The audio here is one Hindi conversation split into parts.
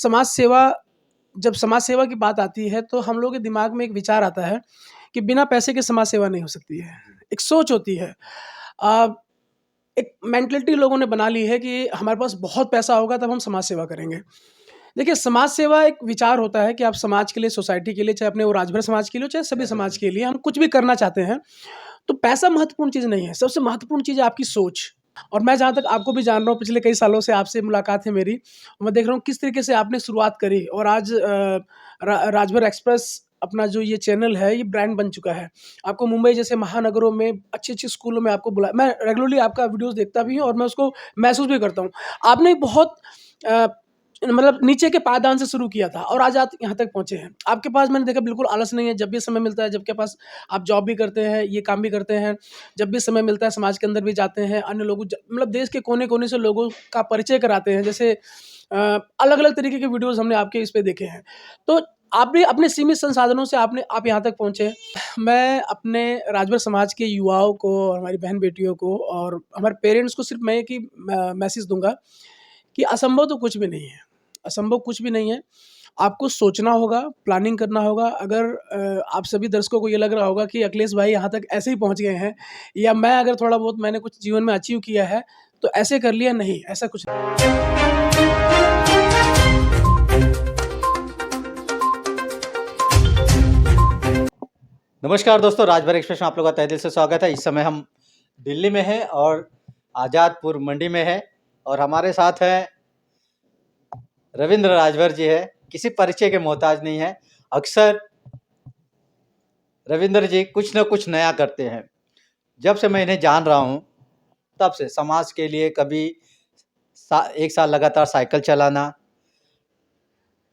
समाज सेवा जब समाज सेवा की बात आती है तो हम लोगों के दिमाग में एक विचार आता है कि बिना पैसे के समाज सेवा नहीं हो सकती है। एक सोच होती है। अ, एक मेंटालिटी लोगों ने बना ली है कि हमारे पास बहुत पैसा होगा तब हम समाज सेवा करेंगे। देखिए, समाज सेवा एक विचार होता है कि आप समाज के लिए, सोसाइटी के लिए, चाहे अपने वो राजभर समाज के लिए हो, चाहे सभी समाज के लिए हम कुछ भी करना चाहते हैं, तो पैसा महत्वपूर्ण चीज़ नहीं है। सबसे महत्वपूर्ण चीज़ है आपकी सोच। और मैं जहाँ तक आपको भी जान रहा हूँ, पिछले कई सालों से आपसे मुलाकात है मेरी। मैं देख रहा हूँ किस तरीके से आपने शुरुआत करी और आज राजभर एक्सप्रेस अपना जो ये चैनल है, ये ब्रांड बन चुका है। आपको मुंबई जैसे महानगरों में, अच्छी-अच्छी स्कूलों में आपको बुलाया, मैं रेगुलरली आपका वीडियोज़ देखता भी हूँ और मैं उसको महसूस भी करता हूँ। आपने बहुत अ, मतलब नीचे के पायदान से शुरू किया था और आज आप यहाँ तक पहुँचे हैं। आपके पास मैंने देखा बिल्कुल आलस नहीं है, जब भी समय मिलता है, जब के पास आप जॉब भी करते हैं, ये काम भी करते हैं, जब भी समय मिलता है समाज के अंदर भी जाते हैं, अन्य लोगों मतलब देश के कोने-कोने से लोगों का परिचय कराते हैं। जैसे अलग-अलग तरीके के वीडियोज़ हमने आपके इस पे देखे हैं। तो आप भी अपने सीमित संसाधनों से आप यहाँ तक पहुँचे हैं। मैं अपने राजभर समाज के युवाओं को और हमारी बहन-बेटियों को और हमारे पेरेंट्स को सिर्फ़ मैं एक ही मैसेज दूँगा कि असंभव तो कुछ भी नहीं है। असंभव कुछ भी नहीं है। आपको सोचना होगा, प्लानिंग करना होगा। अगर आप सभी दर्शकों को ये लग रहा होगा कि अखिलेश भाई यहाँ तक ऐसे ही पहुँच गए हैं या मैं अगर थोड़ा बहुत मैंने कुछ जीवन में अचीव किया है, तो ऐसे कर लिया, नहीं, ऐसा कुछ नहीं। नमस्कार दोस्तों, राजभर एक्सप्रेस में आप लोगों का तहे दिल से स्वागत है। इस समय हम दिल्ली में हैं और आज़ादपुर मंडी में है और हमारे साथ हैं रविंद्र राजभर जी है। किसी परिचय के मोहताज नहीं है। अक्सर रविंद्र जी कुछ न कुछ नया करते हैं। जब से मैं इन्हें जान रहा हूँ तब से समाज के लिए कभी एक साल लगातार साइकिल चलाना,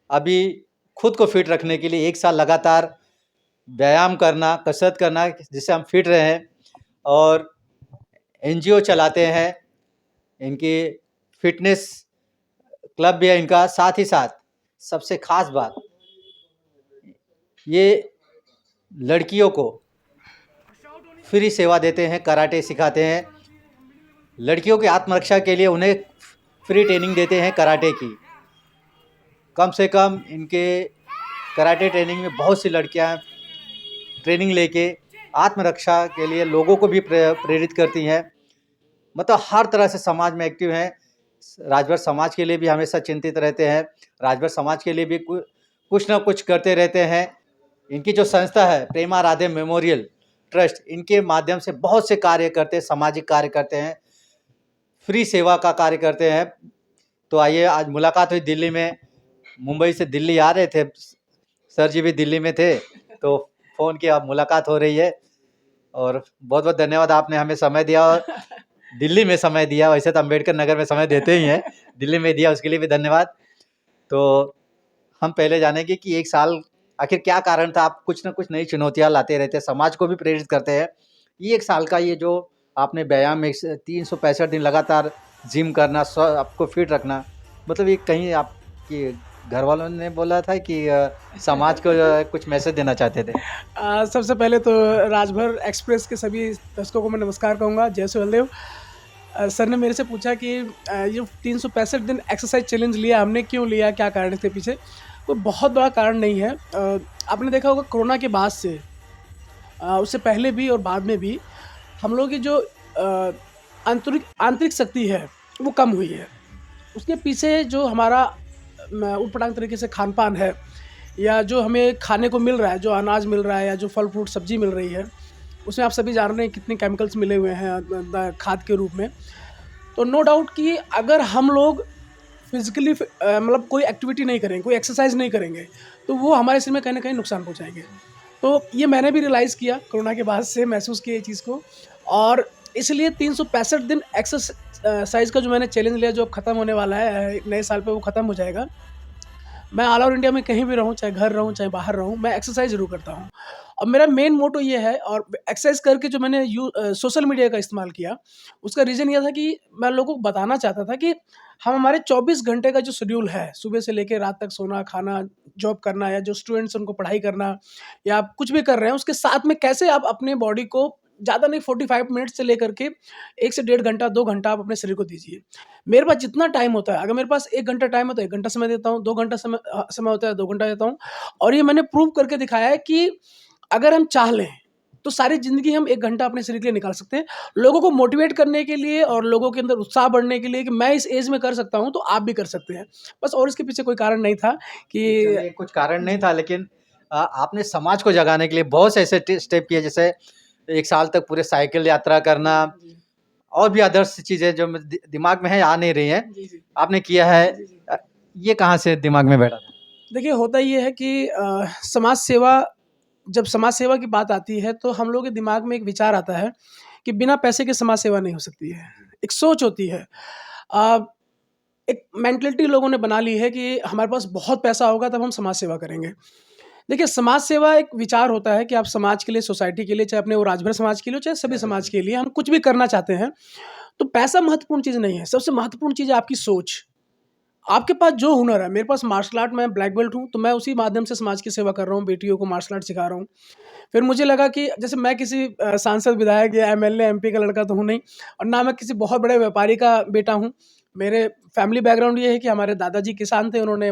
अभी खुद को फिट रखने के लिए एक साल लगातार व्यायाम करना, कसरत करना, जिससे हम फिट रहें, और एनजीओ चलाते हैं। इनकी फिटनेस क्लब भी है इनका। साथ ही साथ सबसे खास बात, ये लड़कियों को फ्री सेवा देते हैं, कराटे सिखाते हैं। लड़कियों की आत्मरक्षा के लिए उन्हें फ्री ट्रेनिंग देते हैं कराटे की। कम से कम इनके कराटे ट्रेनिंग में बहुत सी लड़कियां ट्रेनिंग लेके आत्मरक्षा के लिए लोगों को भी प्रेरित करती हैं। मतलब हर तरह से समाज में एक्टिव हैं। राजभर समाज के लिए भी हमेशा चिंतित रहते हैं। राजभर समाज के लिए भी कुछ ना कुछ करते रहते हैं। इनकी जो संस्था है प्रेमा राधे मेमोरियल ट्रस्ट, इनके माध्यम से बहुत से कार्य करते हैं, सामाजिक कार्य करते हैं, फ्री सेवा का कार्य करते हैं। तो आइए, आज मुलाकात हुई दिल्ली में। मुंबई से दिल्ली आ रहे थे, सर जी भी दिल्ली में थे, तो फ़ोन किया, मुलाकात हो रही है। और बहुत बहुत धन्यवाद, आपने हमें समय दिया और दिल्ली में समय दिया। वैसे तो अम्बेडकर नगर में समय देते ही हैं, दिल्ली में दिया, उसके लिए भी धन्यवाद। तो हम पहले जानेंगे कि एक साल आखिर क्या कारण था। आप कुछ ना कुछ नई चुनौतियाँ लाते रहते हैं, समाज को भी प्रेरित करते हैं। ये एक साल का ये जो आपने व्यायाम में 365 दिन लगातार जिम करना, आपको फिट रखना, मतलब ये कहीं आपकी घर वालों ने बोला था कि समाज को कुछ मैसेज देना चाहते थे? सबसे पहले तो राजभर एक्सप्रेस के सभी दर्शकों को मैं नमस्कार कहूँगा। जय श्री बलदेव। सर ने मेरे से पूछा कि ये 365 दिन एक्सरसाइज चैलेंज लिया हमने, क्यों लिया, क्या कारण थे पीछे? कोई बहुत बड़ा कारण नहीं है। आपने देखा होगा कोरोना के बाद से, उससे पहले भी और बाद में भी हम लोगों की जो आंतरिक शक्ति है वो कम हुई है। उसके पीछे जो हमारा ऊटपटांग तरीके से खान-पान है या जो हमें खाने को मिल रहा है, जो अनाज मिल रहा है या जो फल फ्रूट सब्जी मिल रही है, उसमें आप सभी जान रहे हैं कितने केमिकल्स मिले हुए हैं खाद के रूप में। तो नो डाउट कि अगर हम लोग फिज़िकली मतलब कोई एक्टिविटी नहीं करेंगे, कोई एक्सरसाइज नहीं करेंगे, तो वो हमारे शरीर में कहीं न कहीं नुकसान पहुँचाएँगे। तो ये मैंने भी रियलाइज़ किया, कोरोना के बाद से महसूस किया ये चीज़ को, और इसलिए 365 दिन साइज़ का जो मैंने चैलेंज लिया, जो अब ख़त्म होने वाला है, नए साल पे वो ख़त्म हो जाएगा। मैं ऑल ओवर इंडिया में कहीं भी रहूँ, चाहे घर रहूँ, चाहे बाहर रहूँ, मैं एक्सरसाइज़ ज़रूर करता हूँ। और मेरा मेन मोटो ये है, और एक्सरसाइज़ करके जो मैंने सोशल मीडिया का इस्तेमाल किया, उसका रीज़न ये था कि मैं लोगों को बताना चाहता था कि हम हमारे 24 घंटे का जो शेड्यूल है, सुबह से लेके रात तक सोना, खाना, जॉब करना, या जो स्टूडेंट्स हैं उनको पढ़ाई करना, या आप कुछ भी कर रहे हैं, उसके साथ में कैसे आप अपनी बॉडी को ज़्यादा नहीं 45 मिनट से लेकर के 1 से डेढ़ घंटा, 2 घंटा आप अपने शरीर को दीजिए। मेरे पास जितना टाइम होता है, अगर मेरे पास 1 घंटा टाइम है तो 1 घंटा समय देता हूँ, 2 घंटा समय होता है 2 घंटा देता हूँ और ये मैंने प्रूव करके दिखाया है कि अगर हम चाह लें, तो सारी ज़िंदगी हम 1 घंटा अपने शरीर के लिए निकाल सकते हैं। लोगों को मोटिवेट करने के लिए और लोगों के अंदर उत्साह बढ़ने के लिए कि मैं इस एज में कर सकता हूँ, तो आप भी कर सकते हैं। बस और इसके पीछे कोई कारण नहीं था कि चलिए कुछ कारण नहीं था, लेकिन आपने समाज को जगाने के लिए बहुत से ऐसे स्टेप किए, जैसे 1 साल तक पूरे साइकिल यात्रा करना और भी अदर्स चीज़ें जो दिमाग में है, आ नहीं रही हैं, जी, जी। आपने किया है। ये कहाँ से दिमाग में बैठा था? देखिए, होता ये है कि समाज सेवा जब समाज सेवा की बात आती है, तो हम लोगों के दिमाग में एक विचार आता है कि बिना पैसे के समाज सेवा नहीं हो सकती है। एक सोच होती है। अ, एक मेंटालिटी लोगों ने बना ली है कि हमारे पास बहुत पैसा होगा तब हम समाज सेवा करेंगे। देखिए, समाज सेवा एक विचार होता है कि आप समाज के लिए, सोसाइटी के लिए, चाहे अपने वो राजभर समाज के लिए हो, चाहे सभी समाज के लिए, हम कुछ भी करना चाहते हैं, तो पैसा महत्वपूर्ण चीज़ नहीं है। सबसे महत्वपूर्ण चीज़ है आपकी सोच। आपके पास जो हुनर है, मेरे पास मार्शल आर्ट में ब्लैक बेल्ट हूँ, तो मैं उसी माध्यम से समाज की सेवा कर रहा हूँ, बेटियों को मार्शल आर्ट सिखा रहा हूँ। फिर मुझे लगा कि जैसे मैं किसी सांसद, विधायक या एमएलए, एमपी का लड़का तो हूँ नहीं और ना मैं किसी बहुत बड़े व्यापारी का बेटा हूँ। मेरे फैमिली बैकग्राउंड ये है कि हमारे दादाजी किसान थे, उन्होंने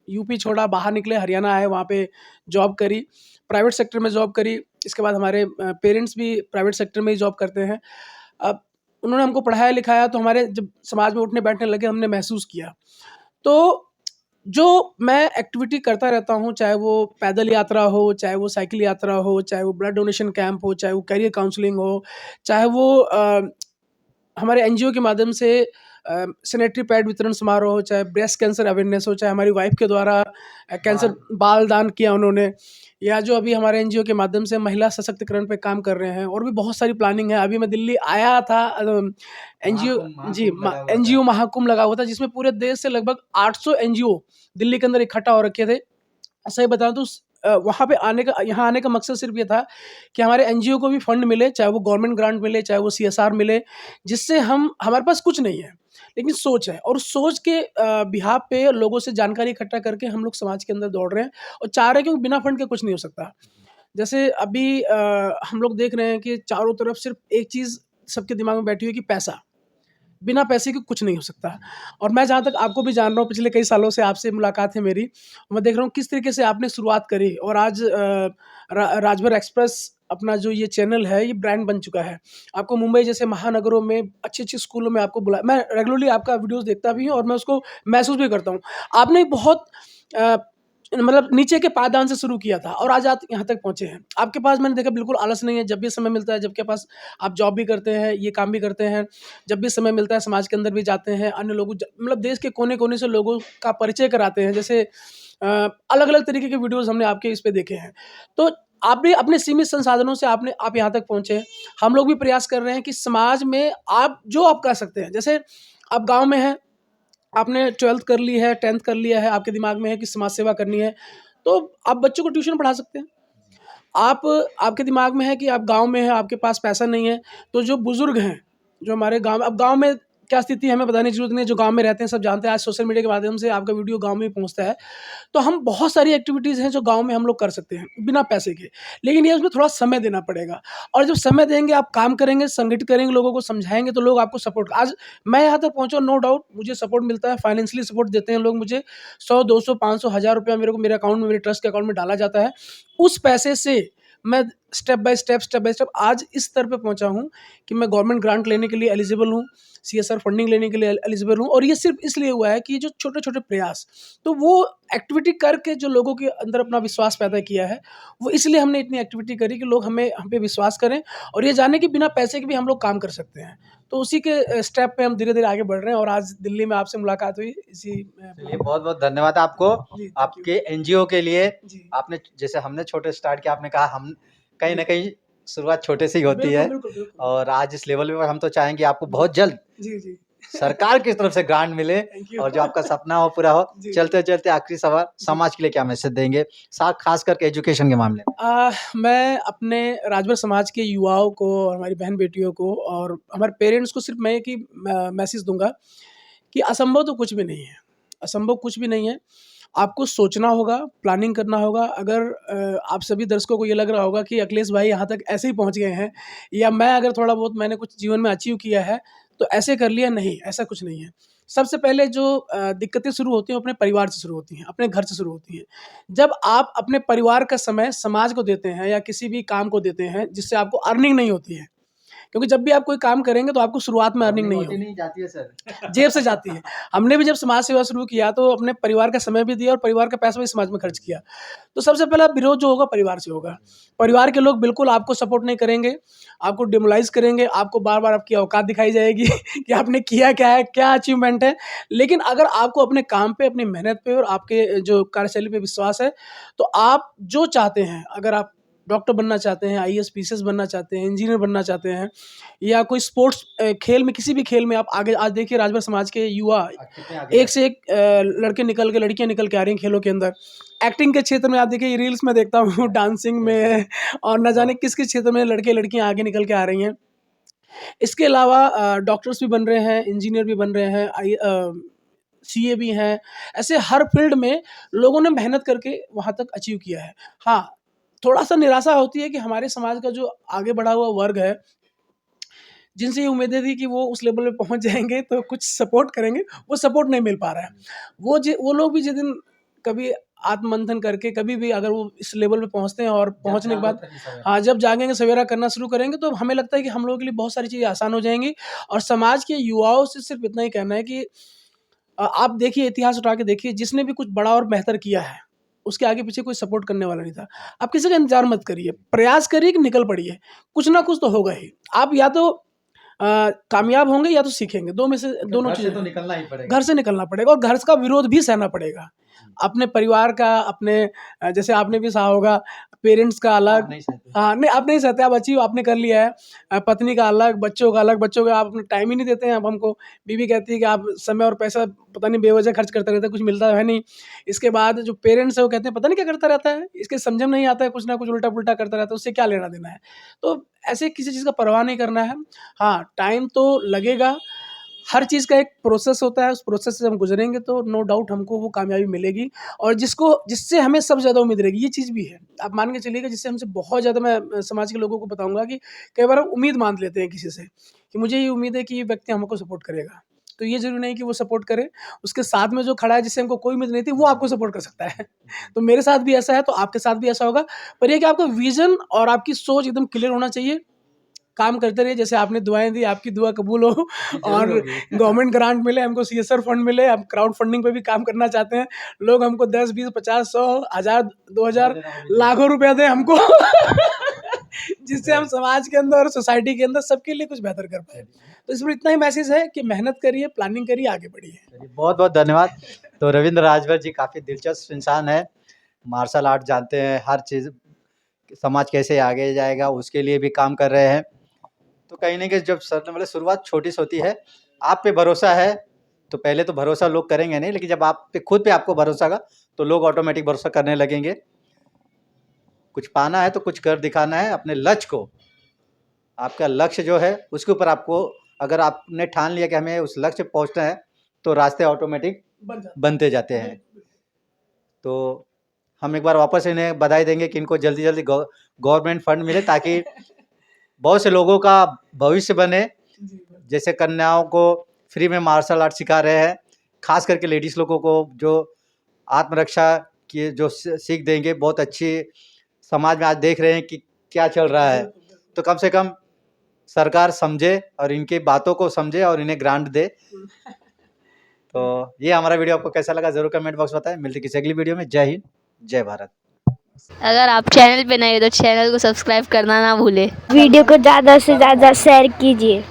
यूपी छोड़ा, बाहर निकले, हरियाणा आए, वहाँ पे जॉब करी, प्राइवेट सेक्टर में जॉब करी। इसके बाद हमारे पेरेंट्स भी प्राइवेट सेक्टर में ही जॉब करते हैं। अब उन्होंने हमको पढ़ाया-लिखाया, तो हमारे जब समाज में उठने-बैठने लगे, हमने महसूस किया। तो जो मैं एक्टिविटी करता रहता हूँ, चाहे वो पैदल यात्रा हो, चाहे वो साइकिल यात्रा हो, चाहे वो ब्लड डोनेशन कैंप हो, चाहे वो करियर काउंसलिंग हो, चाहे वो हमारे एनजीओ के माध्यम से सैनिटरी पैड वितरण समारोह हो, चाहे ब्रेस्ट कैंसर अवेयरनेस हो, चाहे हमारी वाइफ के द्वारा कैंसर बाल दान किया उन्होंने, या जो अभी हमारे एनजीओ के माध्यम से महिला सशक्तिकरण पे काम कर रहे हैं, और भी बहुत सारी प्लानिंग है। अभी मैं दिल्ली आया था, एनजीओ जी, एनजीओ महाकुंभ लगा हुआ था, जिसमें पूरे देश से लगभग 800 एनजीओ दिल्ली के अंदर इकट्ठा हो रखे थे। सही बताऊँ तो वहाँ पे आने का, यहाँ आने का मकसद सिर्फ़ ये था कि हमारे एनजीओ को भी फंड मिले, चाहे वो गवर्नमेंट ग्रांट मिले, चाहे वो सीएसआर मिले, जिससे हमारे पास कुछ नहीं है, लेकिन सोच है, और उस सोच के बिहाफ़ पे लोगों से जानकारी इकट्ठा करके हम लोग समाज के अंदर दौड़ रहे हैं और चाह रहे हैं, क्योंकि बिना फंड के कुछ नहीं हो सकता। जैसे अभी हम लोग देख रहे हैं कि चारों तरफ सिर्फ़ एक चीज़ सबके दिमाग में बैठी हुई है कि पैसा। बिना पैसे के कुछ नहीं हो सकता। और मैं जहाँ तक आपको भी जान रहा हूँ, पिछले कई सालों से आपसे मुलाकात है मेरी। मैं देख रहा हूँ किस तरीके से आपने शुरुआत करी और आज राजभर एक्सप्रेस अपना जो ये चैनल है, ये ब्रांड बन चुका है। आपको मुंबई जैसे महानगरों में अच्छे-अच्छे स्कूलों में आपको बुलाया, मैं रेगुलरली आपका वीडियोज़ देखता भी हूँ और मैं उसको महसूस भी करता हूँ। आपने बहुत अ, मतलब नीचे के पायदान से शुरू किया था और आज आप यहाँ तक पहुँचे हैं। आपके पास मैंने देखा बिल्कुल आलस नहीं है, जब भी समय मिलता है, जब के पास आप जॉब भी करते हैं, ये काम भी करते हैं, जब भी समय मिलता है समाज के अंदर भी जाते हैं, अन्य लोगों मतलब देश के कोने-कोने से लोगों का परिचय कराते हैं। जैसे अलग-अलग तरीके के वीडियोज़ हमने आपके इस पे देखे हैं। तो आप भी अपने सीमित संसाधनों से आप यहाँ तक पहुँचे हैं। हम लोग भी प्रयास कर रहे हैं कि समाज में आप कर सकते हैं। जैसे आप गाँव में हैं, आपने 12th कर ली है, 10th कर लिया है, आपके दिमाग में है कि समाज सेवा करनी है, तो आप बच्चों को ट्यूशन पढ़ा सकते हैं। आप आपके दिमाग में है कि आप गाँव में हैं, आपके पास पैसा नहीं है, तो जो बुज़ुर्ग हैं, जो हमारे गाँव में, अब गाँव में क्या स्थिति है हमें बताने की ज़रूरत नहीं है, जो गाँव में रहते हैं सब जानते हैं, आज सोशल मीडिया के माध्यम से आपका वीडियो गाँव में पहुँचता है। तो हम बहुत सारी एक्टिविटीज़ हैं जो गाँव में हम लोग कर सकते हैं, बिना पैसे के। लेकिन ये उसमें थोड़ा समय देना पड़ेगा, और जब समय देंगे, आप काम करेंगे, संगठित करेंगे, लोगों को समझाएँगे, तो लोग आपको सपोर्ट, आज मैं यहाँ तक पहुँचा, नो डाउट मुझे सपोर्ट मिलता है, फाइनेंशियली सपोर्ट देते हैं लोग मुझे। 100, 200, 500, ₹1000 मेरे को मेरे अकाउंट में, मेरे ट्रस्ट के अकाउंट में डाला जाता है। उस पैसे से मैं स्टेप बाय स्टेप आज इस स्तर पे पहुँचा हूँ कि मैं गवर्नमेंट ग्रांट लेने के लिए एलिजिबल हूँ, सीएसआर फंडिंग लेने के लिए एलिजिबल हूँ, और ये सिर्फ़ इसलिए हुआ है कि जो छोटे-छोटे प्रयास, तो वो एक्टिविटी करके जो लोगों के अंदर अपना विश्वास पैदा किया है, वो इसलिए हमने इतनी एक्टिविटी करी कि लोग हम पे विश्वास करें और ये जानें कि बिना पैसे के भी हम लोग काम कर सकते हैं। तो उसी के स्टेप पे हम धीरे-धीरे आगे बढ़ रहे हैं, और आज दिल्ली में आपसे मुलाकात हुई इसी चलिए बहुत-बहुत धन्यवाद आपको। जी, थैंक यू। आपके एनजीओ के लिए जी। आपने, जैसे हमने छोटे स्टार्ट किया, आपने कहा हम कहीं न कहीं शुरुआत छोटे से ही होती है, बिल्कुल। और आज इस लेवल पे हम तो चाहेंगे आपको बहुत जल्द जी। सरकार की तरफ से ग्रांट मिले थैंक यू। और जो आपका सपना हो पूरा हो। जी। चलते-चलते आखिरी सवाल, जी। समाज के लिए क्या मैसेज देंगे? ख़ास करके एजुकेशन के मामले में? मैं अपने राजभर समाज के युवाओं को और हमारी बहन-बेटियों को और हमारे पेरेंट्स को सिर्फ़ मैं एक ही मैसेज दूँगा कि असंभव तो कुछ भी नहीं है। असंभव कुछ भी नहीं है। आपको सोचना होगा, प्लानिंग करना होगा। अगर आप सभी दर्शकों को ये लग रहा होगा कि अखिलेश भाई यहाँ तक ऐसे ही पहुँच गए हैं, या मैं अगर थोड़ा बहुत मैंने कुछ जीवन में अचीव किया है, तो ऐसे कर लिया, नहीं, ऐसा कुछ नहीं है। सबसे पहले जो दिक्कतें शुरू होती हैं, वो अपने परिवार से शुरू होती हैं, अपने घर से शुरू होती हैं। जब आप अपने परिवार का समय समाज को देते हैं या किसी भी काम को देते हैं, जिससे आपको अर्निंग नहीं होती है, क्योंकि जब भी आप कोई काम करेंगे तो आपको शुरुआत में अर्निंग नहीं होगी, नहीं जाती है सर। जेब से जाती है। हमने भी जब समाज सेवा शुरू किया तो अपने परिवार का समय भी दिया और परिवार का पैसा भी समाज में खर्च किया। तो सबसे पहला विरोध जो होगा परिवार से होगा। परिवार के लोग बिल्कुल आपको सपोर्ट नहीं करेंगे, आपको डिमोरलाइज़ करेंगे, आपको बार-बार आपकी औकात दिखाई जाएगी कि आपने किया क्या है, क्या अचीवमेंट है। लेकिन अगर आपको अपने काम पे, अपनी मेहनत पे और आपके जो कार्यशैली पे विश्वास है, तो आप जो चाहते हैं, अगर आप डॉक्टर बनना चाहते हैं, आईएएस, पीसीएस बनना चाहते हैं, इंजीनियर बनना चाहते हैं, या कोई स्पोर्ट्स खेल में, किसी भी खेल में आप आगे, आज देखिए राजभर समाज के युवा एक से एक लड़के निकल के, लड़कियां निकल के आ रही हैं खेलों के अंदर। एक्टिंग के क्षेत्र में आप देखिए, रील्स में देखता हूँ डांसिंग में, और न जाने किस किस क्षेत्र में लड़के लड़कियां आगे निकल के आ रही हैं। इसके अलावा डॉक्टर्स भी बन रहे हैं, इंजीनियर भी बन रहे हैं, सीए भी हैं। ऐसे हर फील्ड में लोगों ने मेहनत करके वहाँ तक अचीव किया है। हाँ, थोड़ा-सा निराशा होती है कि हमारे समाज का जो आगे बढ़ा हुआ वर्ग है, जिनसे ये उम्मीदें थी कि वो उस लेवल पे पहुँच जाएँगे तो कुछ सपोर्ट करेंगे, वो सपोर्ट नहीं मिल पा रहा है। वो लोग भी जिस दिन कभी आत्ममंथन करके, कभी भी अगर वो इस लेवल पे पहुँचते हैं और पहुँचने के बाद, हाँ, जब जागेंगे, सवेरा करना शुरू करेंगे, तो हमें लगता है कि हम लोगों के लिए बहुत सारी चीज़ें आसान हो जाएँगी। और समाज के युवाओं से सिर्फ़ इतना ही कहना है कि आप देखिए, इतिहास उठा के देखिए, जिसने भी कुछ बड़ा और बेहतर किया है, उसके आगे पीछे कोई सपोर्ट करने वाला नहीं था। आप किसी का इंतज़ार मत करिए, प्रयास करिए कि निकल पड़िए, कुछ ना कुछ तो होगा ही। आप या तो कामयाब होंगे या तो सीखेंगे, 2 में से दोनों घर से चीज़ें तो हैं। निकलना ही पड़ेगा। घर से निकलना पड़ेगा और घर का विरोध भी सहना पड़ेगा। अपने परिवार का, अपने जैसे आपने भी सहा होगा, पेरेंट्स का अलग, आप नहीं सहते। हाँ, नहीं, आप नहीं सहते, आप अचीव आपने कर लिया है। पत्नी का अलग, बच्चों का अलग, बच्चों का आप अपना टाइम ही नहीं देते हैं। अब हमको बीवी कहती है कि आप समय और पैसा पता नहीं बेवजह खर्च करते रहते हैं, कुछ मिलता है नहीं। इसके बाद जो पेरेंट्स हैं वो कहते हैं पता नहीं क्या करता रहता है, इसके समझ में नहीं आता है, कुछ ना कुछ उल्टा-पुल्टा करता रहता है, उससे क्या लेना-देना है। तो ऐसे किसी चीज़ का परवाह नहीं करना है। हाँ, टाइम तो लगेगा, हर चीज़ का एक प्रोसेस होता है, उस प्रोसेस से हम गुज़रेंगे तो नो डाउट हमको वो कामयाबी मिलेगी। और जिससे हमें सबसे ज़्यादा उम्मीद रहेगी, ये चीज़ भी है। आप मान के चलिएगा, जिससे हमसे बहुत ज़्यादा, मैं समाज के लोगों को बताऊँगा कि कई बार हम उम्मीद मान लेते हैं किसी से, कि मुझे ये उम्मीद है कि ये व्यक्ति हमको सपोर्ट करेगा। तो ये ज़रूरी नहीं कि वो सपोर्ट करे, उसके साथ में जो खड़ा है, जिससे हमको कोई उम्मीद नहीं थी, वो आपको सपोर्ट कर सकता है। तो मेरे साथ भी ऐसा है, तो आपके साथ भी ऐसा होगा। पर ये कि आपका विज़न और आपकी सोच एकदम क्लियर होना चाहिए। काम करते रहिए, जैसे आपने दुआएँ दी, आपकी दुआ कबूल हो और गवर्नमेंट ग्रांट मिले, हमको सीएसआर फंड मिले, हम क्राउड फंडिंग पे भी काम करना चाहते हैं। लोग हमको 10, 20, 50, 100, 1000, 2000, लाखों रुपया दें हमको जिससे हम समाज के अंदर और सोसाइटी के अंदर सबके लिए कुछ बेहतर कर पाएँ। तो इसमें इतना ही मैसेज है कि मेहनत करिए, प्लानिंग करिए, आगे बढ़िए। बहुत-बहुत धन्यवाद। तो रविंद्र राजभर जी काफ़ी दिलचस्प इंसान है, मार्शल आर्ट जानते हैं, हर चीज़ समाज कैसे आगे जाएगा उसके लिए भी काम कर रहे हैं। तो कहीं न कहीं जब सर ने बोले शुरुआत छोटी से होती है, आप पे भरोसा है, तो पहले तो भरोसा लोग करेंगे नहीं, लेकिन जब आप पे खुद पे आपको भरोसा होगा, तो लोग ऑटोमेटिक भरोसा करने लगेंगे। कुछ पाना है तो कुछ कर दिखाना है अपने लक्ष्य को। आपका लक्ष्य जो है उसके ऊपर आपको, अगर आपने ठान लिया कि हमें उस लक्ष्य पे पहुँचना है, तो रास्ते ऑटोमेटिक बनते जाते हैं। तो हम एक बार वापस इन्हें बधाई देंगे कि इनको जल्दी-जल्दी गवर्नमेंट फंड मिले, ताकि बहुत से लोगों का भविष्य बने। जैसे कन्याओं को फ्री में मार्शल आर्ट सिखा रहे हैं, खास करके लेडीज़ लोगों को जो आत्मरक्षा की जो सीख देंगे, बहुत अच्छी। समाज में आज देख रहे हैं कि क्या चल रहा है, तो कम से कम सरकार समझे और इनकी बातों को समझे और इन्हें ग्रांट दे। तो ये हमारा वीडियो आपको कैसा लगा ज़रूर कमेंट बॉक्स में बताएं। मिलते किसी अगली वीडियो में। जय हिंद, जय भारत। अगर आप चैनल पे नए हो तो चैनल को सब्सक्राइब करना ना भूलें। वीडियो को ज़्यादा से ज़्यादा शेयर कीजिए।